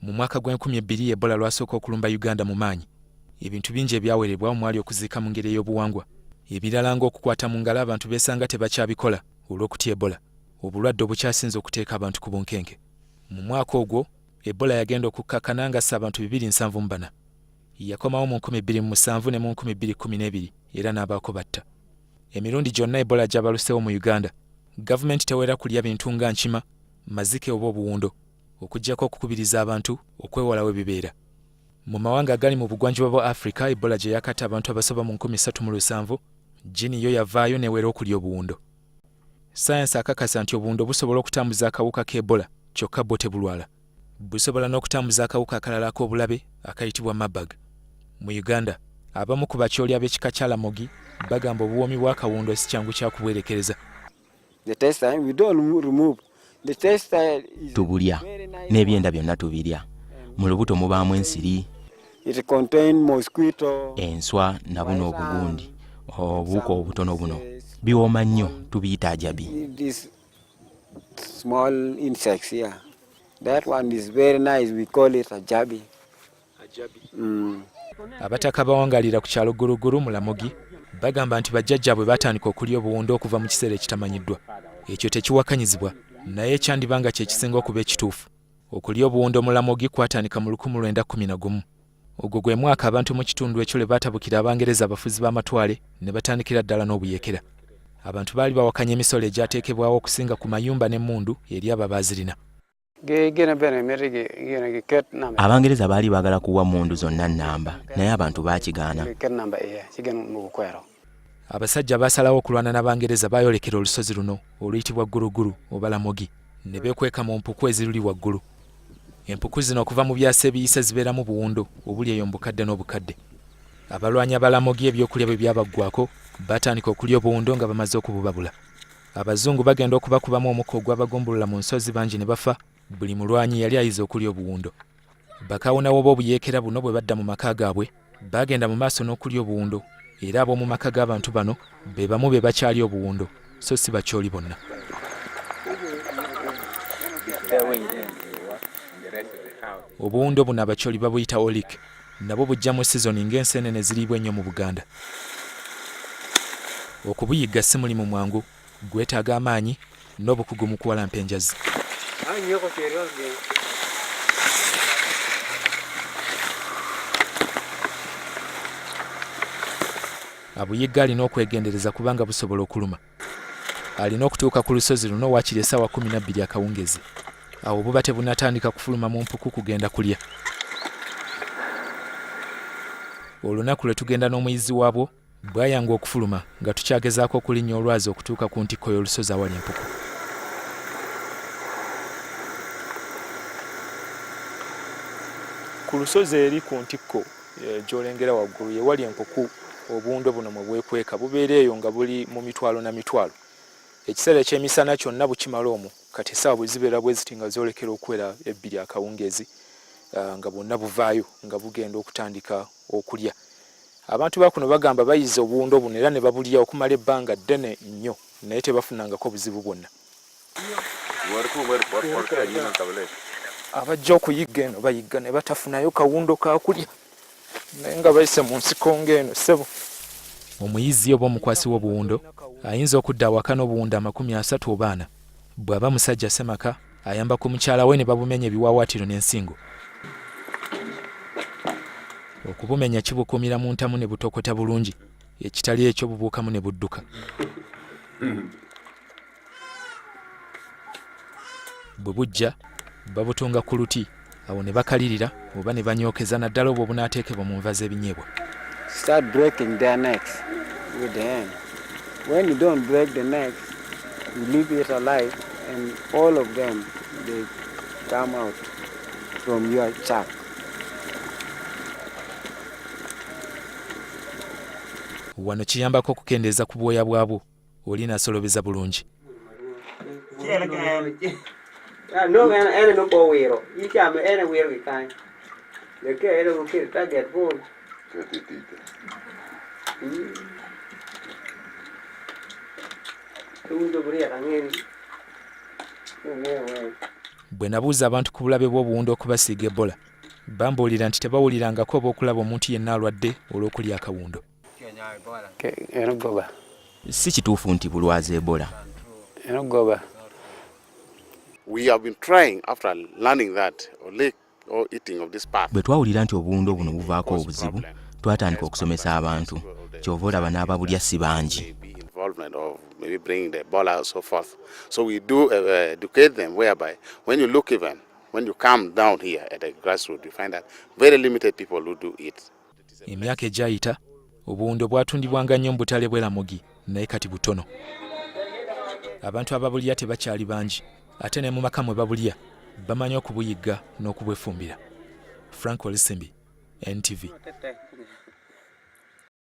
Mu mwaka gw'2000 Ebola lwasooka okulumba Uganda mu maanyi. Ebintu bingi ebyawerebwa omwali okuziika mu ngeri ey'obuwangwa. Ebirala ng'okukwata mu ngalo abantu beesanga tebakyabikola olw'okutya Ebola. Obulwadde obukyasinze okuteeka abantu ku bunkenke. Mu mwaka ogwo Ebola yagenda okukkakana ng'assa abantu 274. Yakomawo mu 2007 ne mu 2012 era n'abaako batta. Emirundi gyonna Ebola gy'abaluseewo mu Uganda, gavumenti teweera kulya bintu nga nkima, mazike oba obuwundo, okuggyako okukubiriza abantu okwewalawo ebibeera. Mu mawanga agali mu bugwanjuba bwa Africa, Ebola gye yakatta abantu abasoba mu 37, jini yo yavaayo n'ewera okulya obuwundo. Sayansi akakasa nti obuwundo busobola okutambuza akawuka k'Ebola kyokka bwo tebulwala. Busobola n'okutambuza akawuka akalala ak'obulabe akayitibwa Marburg. Mu Uganda, abamu ku bakyoli ab'ekika kya Lamogi bagamba obuwoomi bw'akawundo si kyangu kya kubwerekereza. Tubulya n'ebyenda byonna tubirya. Mu lubuto mubaamu ensiri, enswa na buno obugundi, obuwuka obutono buno. Biwooma nnyo, tubiyita ajabi. Small insects here. That one is very nice. We call it ajabi. Abataka bawangalira ku kyalo Guruguru mu Lamogi bagamba nti bajjajjaabwe batandika okulya obuwundo okuva mu kiseera ekitamanyiddwa. Ekyo tekiwakanyizibwa, naye kyandibanga kye kisinga okuba ekituufu. Okulya obuwundo mu Lamogi kwatandika mu 1911. Ogwo gwe mwaka abantu mu kitundu ekyo lwe baatabukira Abangereza abafuzi b'amatwale ne batandikira ddala n'obuyeekera. Abantu baali bawakanya emisolo egyateekebwawo okusinga ku mayumba n'emmundu eri abo abaazirina. Abangereza baali baagala kuwa mmundu zonna nnamba, naye abantu baakigaana. Abasajja baasalawo okulwana n'Abangereza baayolekera olusozi luno oluyitibwa Guruguru oba Lamogi ne beekweka mu mpuku eziruli waggulu. Empuku zino okuva mu byasa ebiyise zibeeramu buwundo obuli eyo mu bukadde n'obukadde. Abalwanyi ab'Alamogi ebyokulya bwe byabaggwako batandika okulya obuwundo nga bamaze okububabula. Abazungu bagenda okubakubamu omukka ogwabagombolola mu nsozi bangi ne bafa. Buli mulwanyi yali ayize okulya obuwundo. Bakawunawo b'obuyeekera buno bwe badda mu maka gaabwe bagenda mu maaso n'okulya obuwundo era ab'omu maka g'abantu bano be bamu be bakyali obuwundo so si bakyoli bonna. Obuwundo buno abakyoli babuyita olik, nabo bujja mu sizoni ng'enseenene ziriibwa ennyo mu Buganda. Okubuyigga si mulimu mwangu, gwetaaga amaanyi n'obukugu mu kuwalampa enjazi. Abuyigga alina okwegendereza kubanga busobola okuluma. Alina okutuuka ku lusozi luno waakiri essaawa 12 akawungezi. Awo buba tebunatandika kufuluma mu mpuku kugenda kulya. Olunaku lwe tugenda n'omuyizi waabwo bwayanga okufuluma nga tukyagezaako okulinnya olwazi okutuuka ku ntikko y'olusozi awali empuku. Ku lusozi eri ku ntikko gy'olengera waggulu ye wali empuku obuwundo buno mwe bwekweka bubeera eyo nga buli mu mitwalo na mitwalo. Ekiseera eky'emisana kyonna bukimala omwo kati essaawa bwe zibeera bwe ziti nga zoolekera okuwera 2 akawungeezi nga bwonna buvaayo nga bugenda okutandika okulya. Abantu bakuno bagamba bayize obuwundo buno era ne babulya okumala ebbanga ddene nnyo naye tebafunangako buzibu bwonna. Abajja okuyigga eno bayigga ne batafunayo kawundo kakulya naye nga bayise mu nsiko ng'eno ssebo. Omuyizi oba omukwasi w'obuwundo ayinza okudda awaka n'obuwundo 30 oba 40. Bw'aba musajja semaka ayamba ku mukyala we ne babumenya ebiwaawaatiro n'ensingo. Okubumenya kibukuumira mu ntamu ne butokota bulungi, ekitali ekyo bubuukamu ne budduka. Bwe bujja babutunga ku luti awo ne bakalirira oba ne banyookeza naddala obwo bunaateekebwa mu nva z'ebinyeebwa. Start breaking their necks with the hand. When you don't break the necks, you leave it alive and all of them, they come out from your chuck. Wano kiyambako okukendeeza ku bwoya bwabwo oli n'asolobeza bulungi. bwe nabuuza abantu ku bulabe bw'Obuwundo okubasiiga Ebola bambuulira nti tebawulirangako oba okulaba omuntu yenna alwadde olw'okulya akawundo. Si kituufu nti bulwaza Ebola. We have been trying after learning that or eating of this part. Bwe twawulira nti obuwundo buno buvaako obuzibu twatandika okusomesa abantu kyova olaba n'ababulya si bangi. Involvement of maybe bringing the Ebola and so forth. So we do educate them whereby when you look even, when you come down here at the grassroots, you find that very limited people who do it. Emyaka egyayita obuwundo bwatundibwanga nnyo mu butale bw'e Lamogi naye kati butono. Abantu ababulya tebakyali bangi ate ne mu maka mwe babulya bamanyi okubuyigga n'okubwefumbira. Walusimbi, NTV.